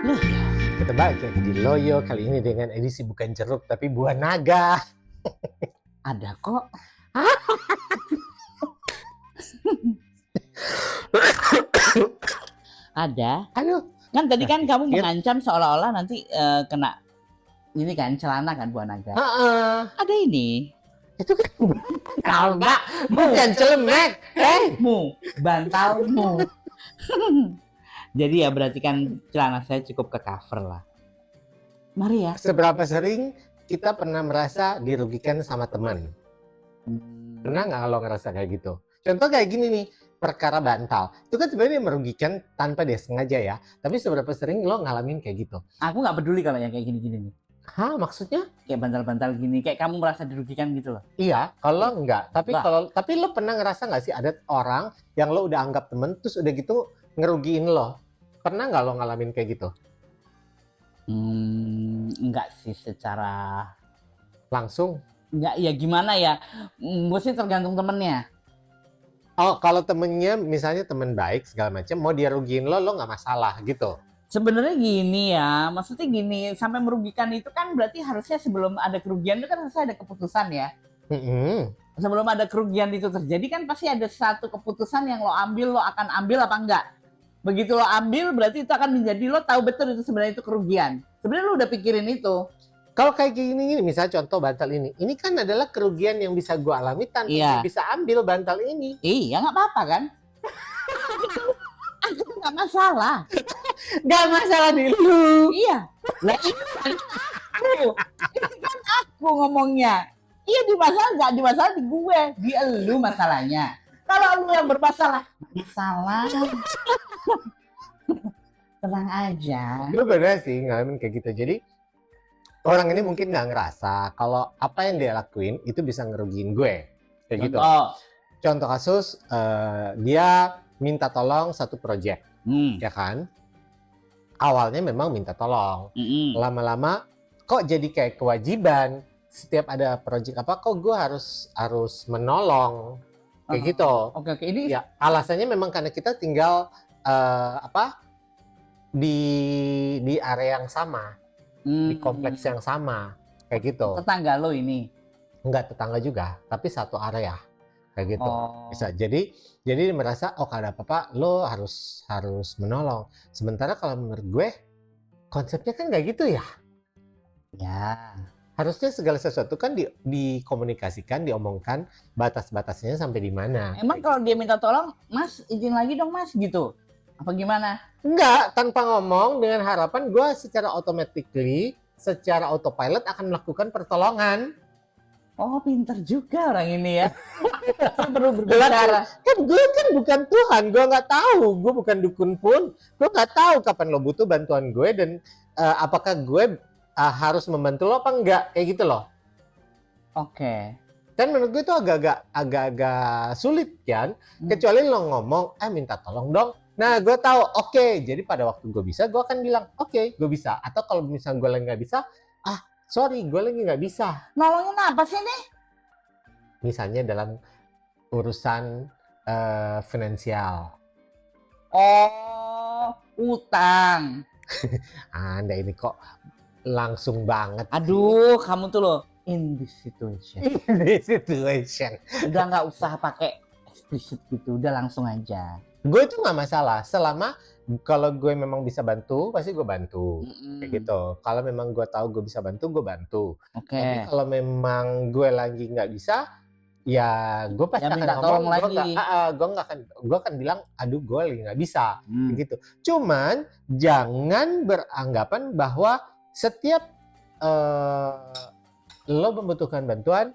Loh, Kita balik lagi di Loyo, kali ini dengan edisi bukan jeruk tapi buah naga. ada kok. Ada. Aduh, Kan tadi kan kamu Sakit. mengancam seolah-olah nanti kena ini kan celana kan buah naga. heeh. Ada ini. Itu kan enggak, bukan celemek. Bantalmu. Jadi ya berarti kan celana saya cukup ke cover lah. Mari ya. Seberapa sering kita pernah merasa dirugikan sama teman? Pernah nggak lo ngerasa kayak gitu? Contoh kayak gini nih, perkara bantal. Itu kan sebenarnya merugikan tanpa dia sengaja ya. Tapi seberapa sering lo ngalamin kayak gitu? Aku nggak peduli kalau yang kayak gini-gini nih. Hah, maksudnya? Kayak bantal-bantal gini, kayak kamu merasa dirugikan gitu loh. Iya, kalau enggak. Enggak. Tapi lo pernah ngerasa nggak sih ada orang yang lo udah anggap temen, terus udah gitu ngerugiin lo? Pernah nggak lo ngalamin kayak gitu? Enggak sih secara Langsung? enggak ya gimana ya? Mesti tergantung temennya. Oh, kalau temennya misalnya temen baik segala macam, mau dia rugiin lo nggak masalah gitu. Sebenarnya gini ya, maksudnya gini, sampai merugikan itu kan berarti harusnya sebelum ada kerugian itu kan harusnya ada keputusan ya. Mm-mm. Sebelum ada kerugian itu terjadi kan pasti ada satu keputusan yang lo ambil, lo akan ambil apa enggak. Begitu lo ambil berarti itu akan menjadi lo tahu betul itu sebenarnya itu kerugian. Sebenarnya lo udah pikirin itu. Kalau kayak gini, misalnya contoh bantal ini kan adalah kerugian yang bisa gue alami tanpa Iya. gue bisa ambil bantal ini. Iya nggak apa-apa kan? Aku tuh nggak masalah. Gak masalah di lu. Iya. Lah ini kan aku. Ini kan aku ngomongnya. Iya di masalah nggak di masalah di gue, di elu masalahnya. Kalau lu yang bermasalah, masalah. Tenang aja. Gue bener sih ngalamin kayak gitu. Jadi orang ini mungkin nggak ngerasa kalau apa yang dia lakuin itu bisa ngerugiin gue. Kayak gitu. Contoh kasus, dia minta tolong satu proyek, ya kan? Awalnya memang minta tolong. Lama-lama kok jadi kayak kewajiban. Setiap ada proyek apa, kok gue harus menolong. Kayak gitu. Oke, ini Ya, alasannya memang karena kita tinggal di area yang sama, di kompleks yang sama, kayak gitu. tetangga lo ini. Enggak tetangga juga, tapi satu area, kayak gitu. Oh. Bisa. Jadi merasa oh kalau ada apa-apa lo harus menolong. Sementara kalau menurut gue konsepnya kan nggak gitu ya. Ya. Harusnya segala sesuatu kan dikomunikasikan, diomongkan batas-batasnya sampai di mana. Emang kalau dia minta tolong, Mas izin lagi dong Mas gitu. Apa gimana? Enggak, tanpa ngomong dengan harapan gue secara automatically, secara autopilot akan melakukan pertolongan. Oh, pinter juga orang ini ya. Saya perlu berbicara. Kan gue kan bukan Tuhan, gue nggak tahu, gue bukan dukun pun, gue nggak tahu kapan lo butuh bantuan gue dan apakah gue harus membantu lo apa enggak, kayak gitu loh. Oke. Kan menurut gue itu agak-agak sulit kan, kecuali lo ngomong, minta tolong dong. Nah, gue tahu, oke. Jadi pada waktu gue bisa, gue akan bilang, oke, gue bisa. Atau kalau misalnya gue lagi nggak bisa, sorry, gue lagi nggak bisa. Nolongin apa sih nih? Misalnya dalam urusan finansial. Oh, utang. Anda ini kok langsung banget. Aduh, kamu tuh loh in this situation. In this situation. Udah nggak usah pakai eksplisit gitu, udah langsung aja. Gue itu nggak masalah, selama kalau gue memang bisa bantu, pasti gue bantu. Kayak gitu. Kalau memang gue tahu gue bisa bantu, gue bantu. Oke. Tapi kalau memang gue lagi nggak bisa, ya gue pasti Ya, akan minta ngomong. tolong lagi. Gue akan bilang, aduh gue lagi nggak bisa. Gitu. Cuman jangan beranggapan bahwa setiap lo membutuhkan bantuan,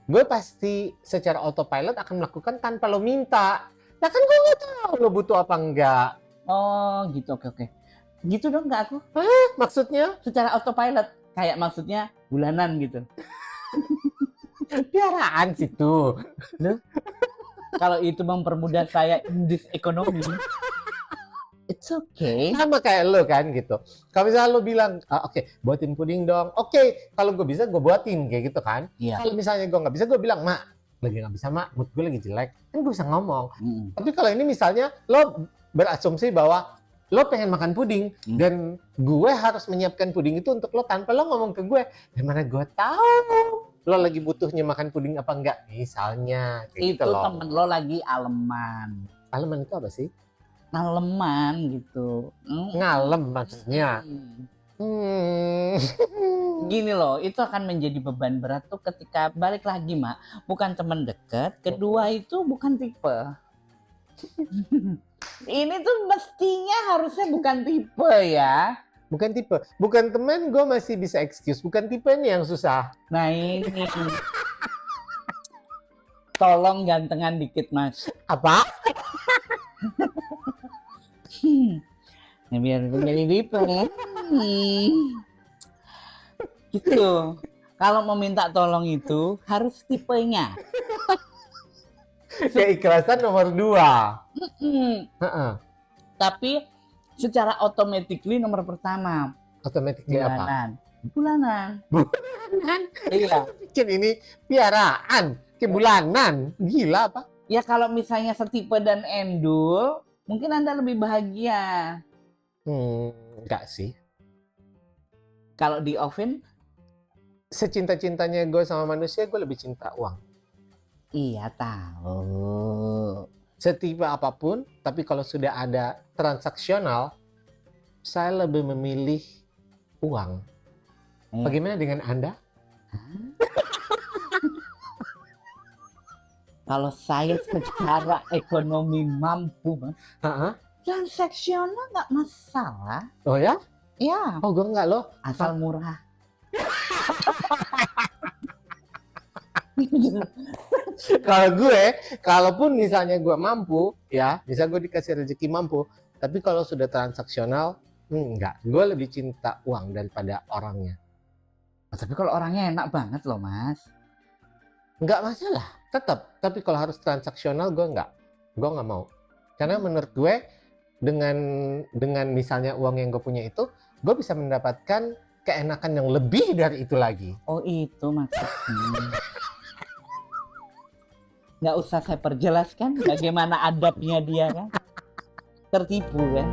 gue pasti secara autopilot akan melakukan tanpa lo minta. Nah kan gue nggak tahu lo butuh apa enggak. Oh, gitu. Oke. Gitu dong nggak aku? Maksudnya? Secara autopilot. Kayak maksudnya bulanan gitu. Piaraan situ. Kalau itu mempermudah saya in this economy, it's okay. Sama kayak lo kan gitu. Kalau misalnya lo bilang, oke, buatin puding dong. Oke, kalau gue bisa gue buatin kayak gitu kan. Iya. Kalau misalnya gue nggak bisa, gue bilang, Mak, lagi nggak bisa Mak, mood gue lagi jelek. Kan gue bisa ngomong. Tapi kalau ini misalnya lo berasumsi bahwa lo pengen makan puding dan gue harus menyiapkan puding itu untuk lo tanpa lo ngomong ke gue. Gimana gue tahu lo lagi butuhnya makan puding apa enggak? Misalnya kayak Itu gitu loh. temen lo lagi aleman. Aleman itu apa sih? Aleman gitu. Ngalem maksudnya. Gini loh, itu akan menjadi beban berat tuh ketika balik lagi, Mak. Bukan teman dekat, kedua itu bukan tipe. Ini tuh mestinya harusnya bukan tipe ya. Bukan tipe, bukan teman, gue masih bisa excuse. Bukan tipe ini yang susah. Nah ini, tolong gantengan dikit Mas. Apa? Nah, biar jadi tipe. Gitu. Kalau mau minta tolong itu harus tipenya. Keikhlasan nomor 2. Tapi secara automatically nomor pertama. Automatically apa? Bulanan. Bulanan? Iya. Bikin ini piaraan. Ke bulanan. Gila apa? Ya kalau misalnya setipe dan endul, mungkin Anda lebih bahagia. Enggak sih. Kalau di oven? Secinta-cintanya gue sama manusia, gue lebih cinta uang. Iya tahu. Setipe apapun, tapi kalau sudah ada transaksional, saya lebih memilih uang. Bagaimana dengan Anda? Kalau saya secara ekonomi mampu, Mas, transaksional nggak masalah. Oh ya? Ya. Oh, gue nggak loh. Asal murah. Kalau gue, kalaupun misalnya gue mampu, ya, bisa gue dikasih rezeki mampu, tapi kalau sudah transaksional, enggak. Gue lebih cinta uang daripada orangnya. Tapi kalau orangnya enak banget loh, Mas. Enggak masalah, tetap. Tapi kalau harus transaksional, gue nggak mau. Karena menurut gue, dengan misalnya uang yang gue punya itu, gue bisa mendapatkan keenakan yang lebih dari itu lagi. Oh itu maksudnya. Nggak usah saya perjelaskan bagaimana adabnya dia kan. Tertipu kan.